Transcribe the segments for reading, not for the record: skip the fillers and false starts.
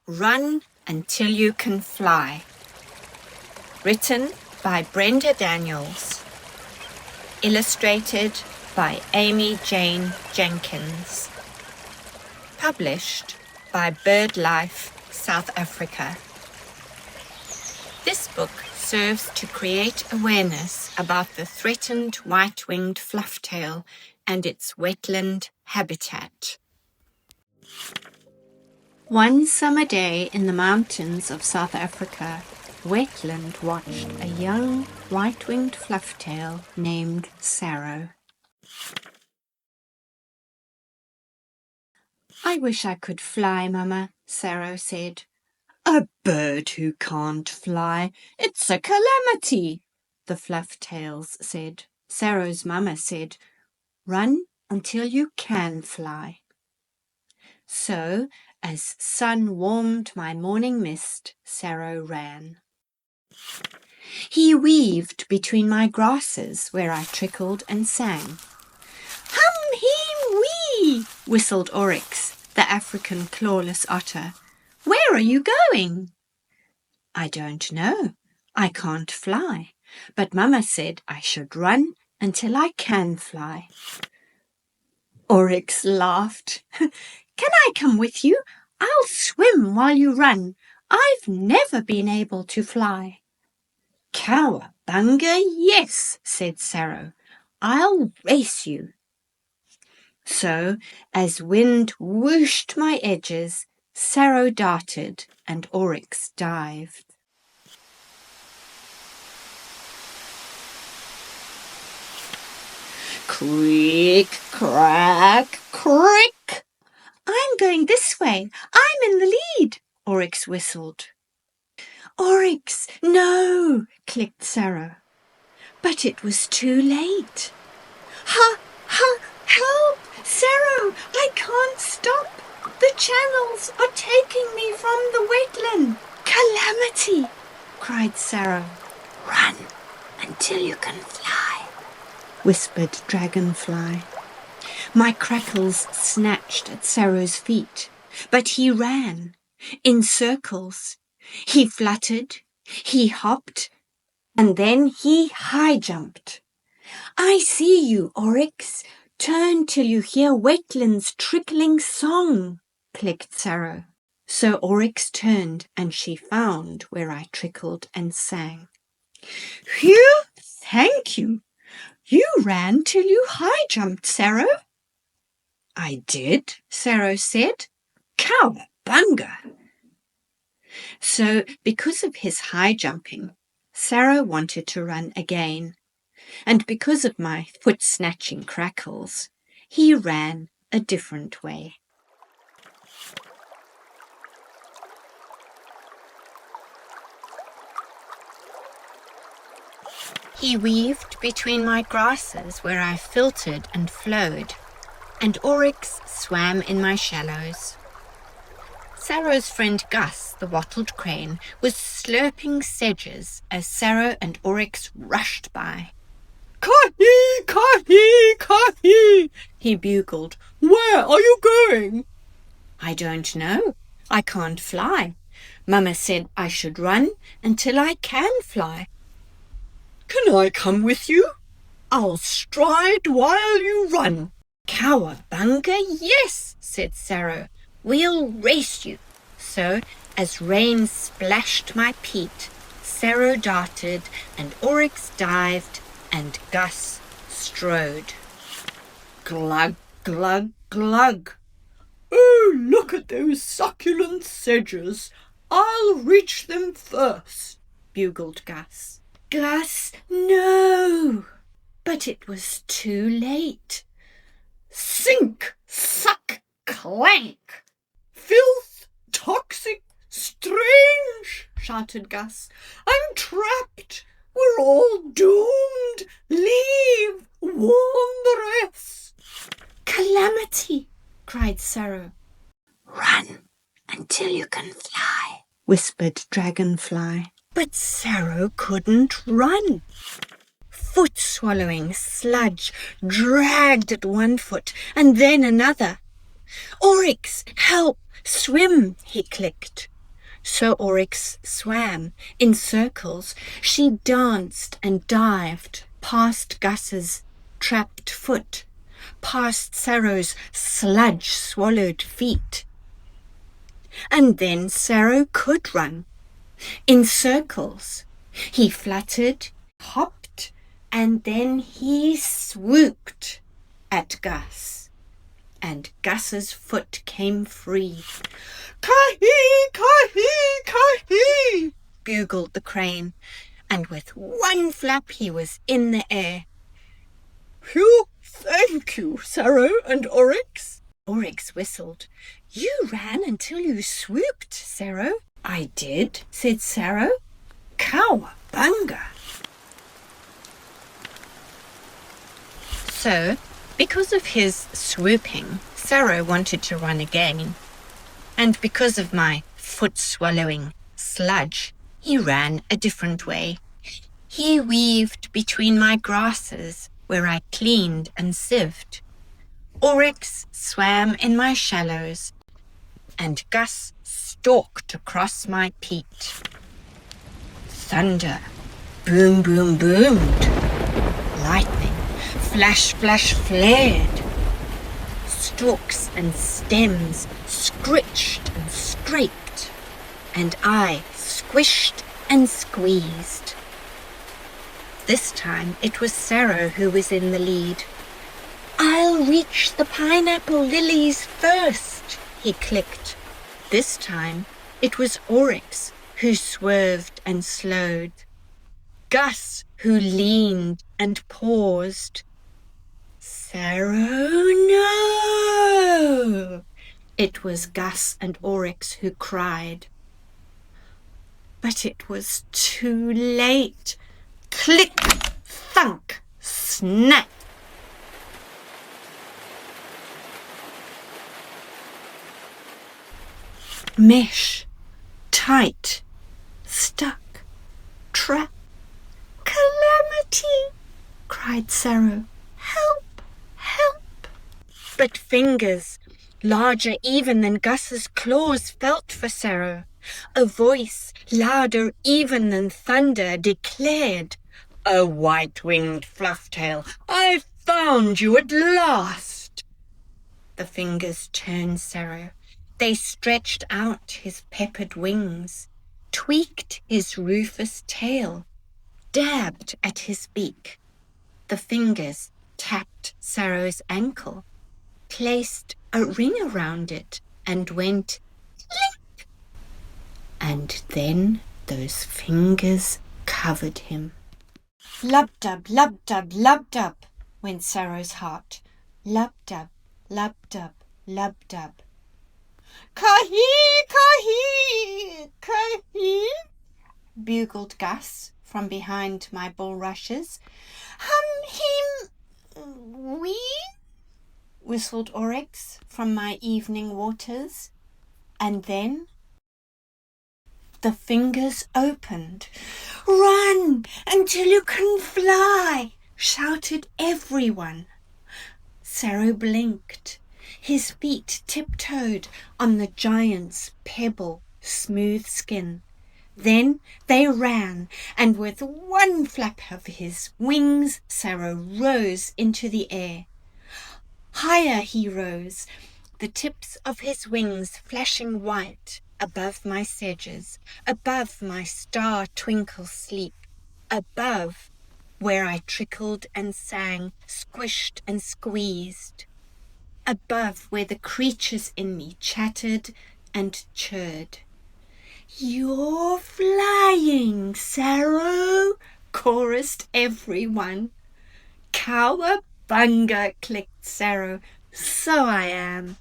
Run Until You Can Fly. Written by Brenda Daniels. Illustrated by Amy-Jane Jenkins. Published by BirdLife South Africa. This book serves to create awareness about the threatened white-winged flufftail and its wetland habitat. One summer day in the mountains of South Africa, Wetland watched a young white-winged flufftail named Saro. "I wish I could fly, Mama," Saro said. "A bird who can't fly, it's a calamity," the flufftails said. Saro's mama said, "Run until you can fly." So, as sun warmed my morning mist, Saro ran. He weaved between my grasses where I trickled and sang. "Hum, heem, wee," whistled Oryx, the African clawless otter. "Where are you going?" "I don't know. I can't fly, but Mama said I should run until I can fly." Oryx laughed. "Can I come with you? I'll swim while you run. I've never been able to fly." "Cowabunga, yes," said Saro. "I'll race you." So, as wind whooshed my edges, Saro darted and Oryx dived. "Creak, crack, crick." "I'm going this way. I'm in the lead," Oryx whistled. "Oryx, no," clicked Saro. But it was too late. Help, Saro, I can't stop. The channels are taking me from the wetland. Calamity, cried Saro. "Run until you can fly," whispered Dragonfly. My crackles snatched at Saro's feet, but he ran in circles. He fluttered, he hopped, and then he high-jumped. "I see you, Oryx. Turn till you hear wetland's trickling song," clicked Saro. So Oryx turned, and she found where I trickled and sang. "Phew, thank you. You ran till you high-jumped, Saro." "I did," Saro said. "Cowabunga." So, because of his high jumping, Saro wanted to run again, and because of my foot-snatching crackles, he ran a different way. He weaved between my grasses where I filtered and flowed, and Oryx swam in my shallows. Saro's friend Gus the Wattled Crane was slurping sedges as Saro and Oryx rushed by. "Kahi, kahi, kahi," he bugled. "Where are you going?" "I don't know. I can't fly. Mama said I should run until I can fly." "Can I come with you? I'll stride while you run." "Cowabunga, yes," said Saro. "We'll race you." So, as rain splashed my peat, Saro darted and Oryx dived and Gus strode. Glug, glug, glug. "Oh, look at those succulent sedges. I'll reach them first," bugled Gus. "Gus, no!" But it was too late. "Sink, suck, clank! Filth, toxic, strange!" shouted Gus. "I'm trapped. We're all doomed. Leave, warn the rest." "Calamity!" cried Saro. "Run until you can fly," whispered Dragonfly. But Saro couldn't run. Foot-swallowing sludge dragged at one foot and then another. "Oryx, help! Swim!" he clicked. So Oryx swam in circles. She danced and dived past Gus's trapped foot, past Saro's sludge-swallowed feet. And then Saro could run in circles. He fluttered, hopped, and then he swooped at Gus. And Gus's foot came free. "Ka-hee, ka-hee, ka-hee," bugled the crane, and with one flap he was in the air. "Phew, thank you, Saro and Oryx." Oryx whistled. "You ran until you swooped, Saro." "I did," said Saro. "Cowabunga." So, because of his swooping, Saro wanted to run again. And because of my foot-swallowing sludge, he ran a different way. He weaved between my grasses, where I cleaned and sieved. Oryx swam in my shallows, and Gus stalked across my peat. Thunder boom, boom, boomed. Lightning flash, flash, flared. Stalks and stems scritched and scraped, and I squished and squeezed. This time it was Saro who was in the lead. "I'll reach the pineapple lilies first," he clicked. This time it was Oryx who swerved and slowed. Gus who leaned and paused. "Saro, no!" It was Gus and Oryx who cried. But it was too late. Click, thunk, snap. Mesh, tight, stuck, trap. "Calamity!" cried Saro. "Help! Help!" But fingers, larger even than Gus's claws, felt for Saro. A voice, louder even than thunder, declared, "A white-winged Flufftail, I've found you at last!" The fingers turned Saro. They stretched out his peppered wings, tweaked his rufous tail, dabbed at his beak. The fingers tapped Saro's ankle, placed a ring around it, and went link. And then those fingers covered him. Lub-dub, lub-dub, lub-dub, went Saro's heart. Lub-dub, lub-dub, lub-dub. "Ka-hee, ka-hee, ka-hee," bugled Gus from behind my bulrushes. "Hum-him, wee," whistled Oryx from my evening waters. And then the fingers opened. "Run until you can fly," shouted everyone. Saro blinked. His feet tiptoed on the giant's pebble smooth skin. Then they ran, and with one flap of his wings, Saro rose into the air. Higher he rose, the tips of his wings flashing white above my sedges, above my star-twinkle sleep, above where I trickled and sang, squished and squeezed, above where the creatures in me chattered and chirred. "You're flying, Saro," chorused everyone. "Cowabunga," clicked Saro. "So I am."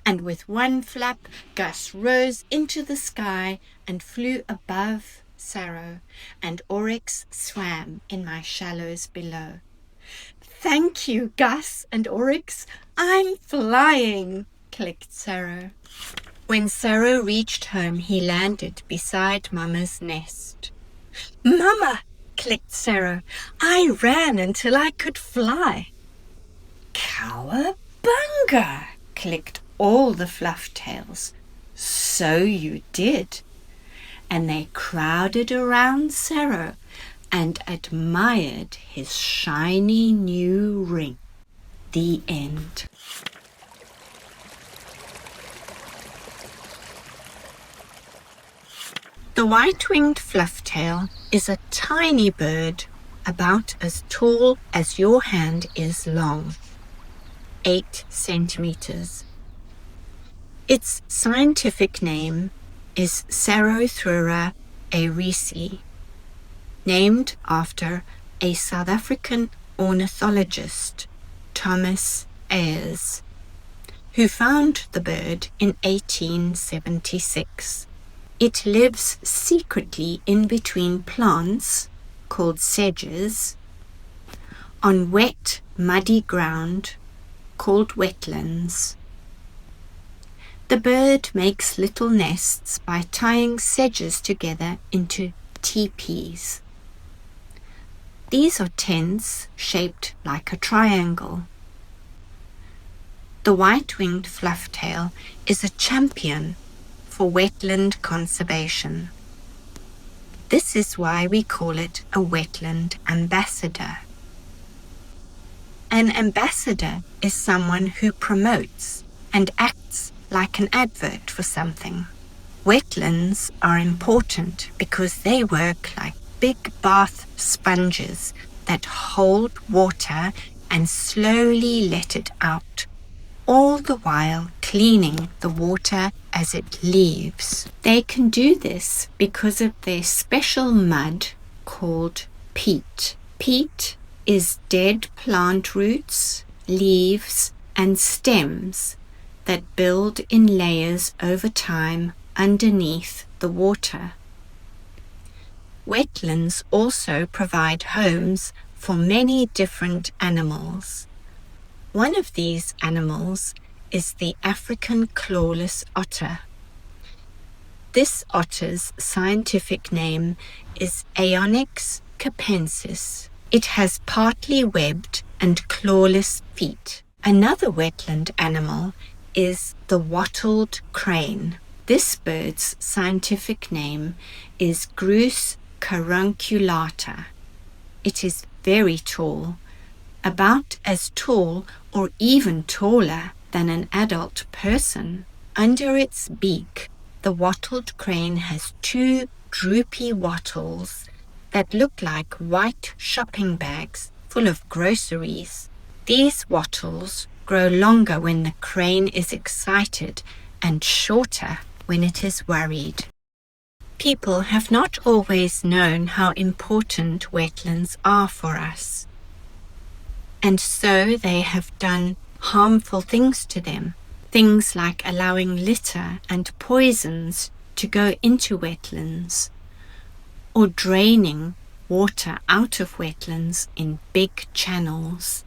And with one flap, Gus rose into the sky and flew above Saro, and Oryx swam in my shallows below. "Thank you, Gus and Oryx. I'm flying," clicked Saro. When Saro reached home, he landed beside Mama's nest. "Mama," clicked Saro, "I ran until I could fly." "Cowabunga," clicked all the Flufftails. So you did. And they crowded around Saro and admired his shiny new ring. The end. The white-winged flufftail is a tiny bird about as tall as your hand is long, 8 centimeters. Its scientific name is Sarothura aerisi, named after a South African ornithologist, Thomas Ayers, who found the bird in 1876. It lives secretly in between plants, called sedges, on wet, muddy ground, called wetlands. The bird makes little nests by tying sedges together into teepees. These are tents shaped like a triangle. The white-winged flufftail is a champion for wetland conservation. This is why we call it a wetland ambassador. An ambassador is someone who promotes and acts like an advert for something. Wetlands are important because they work like big bath sponges that hold water and slowly let it out, all the while cleaning the water as it leaves. They can do this because of their special mud called peat. Peat is dead plant roots, leaves, and stems that build in layers over time underneath the water. Wetlands also provide homes for many different animals. One of these animals is the African clawless otter. This otter's scientific name is Aonyx capensis. It has partly webbed and clawless feet. Another wetland animal is the wattled crane. This bird's scientific name is Grus carunculata. It is very tall, about as tall or even taller than an adult person. Under its beak, the wattled crane has 2 droopy wattles that look like white shopping bags full of groceries. These wattles grow longer when the crane is excited and shorter when it is worried. People have not always known how important wetlands are for us, and so they have done harmful things to them. Things like allowing litter and poisons to go into wetlands, or draining water out of wetlands in big channels.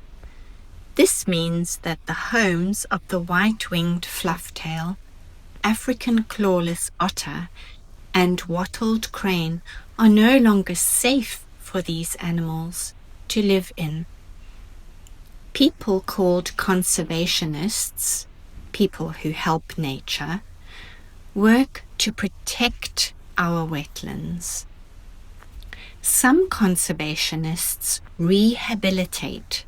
This means that the homes of the white-winged flufftail, African clawless otter, and wattled crane are no longer safe for these animals to live in. People called conservationists, people who help nature, work to protect our wetlands. Some conservationists rehabilitate,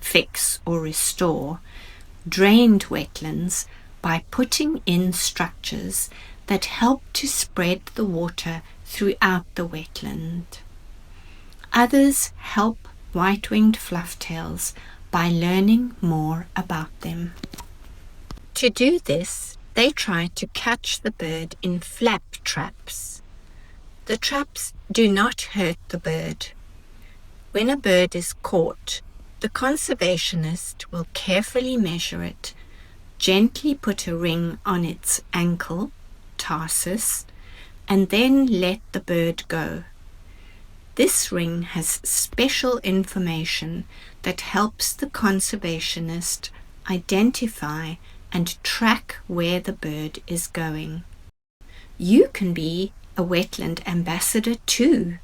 fix or restore drained wetlands by putting in structures that help to spread the water throughout the wetland. Others help white-winged flufftails by learning more about them. To do this, they try to catch the bird in flap traps. The traps do not hurt the bird. When a bird is caught, the conservationist will carefully measure it, gently put a ring on its ankle, tarsus, and then let the bird go. This ring has special information that helps the conservationist identify and track where the bird is going. You can be a wetland ambassador too.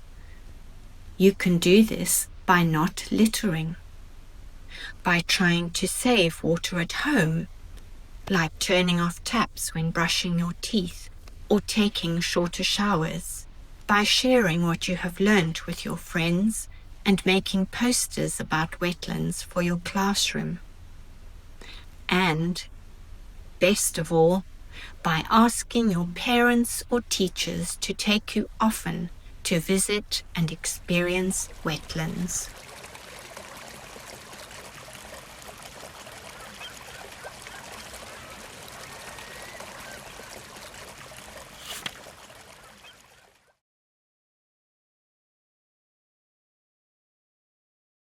You can do this by not littering, by trying to save water at home, like turning off taps when brushing your teeth, or taking shorter showers, by sharing what you have learned with your friends and making posters about wetlands for your classroom. And, best of all, by asking your parents or teachers to take you often to visit and experience wetlands.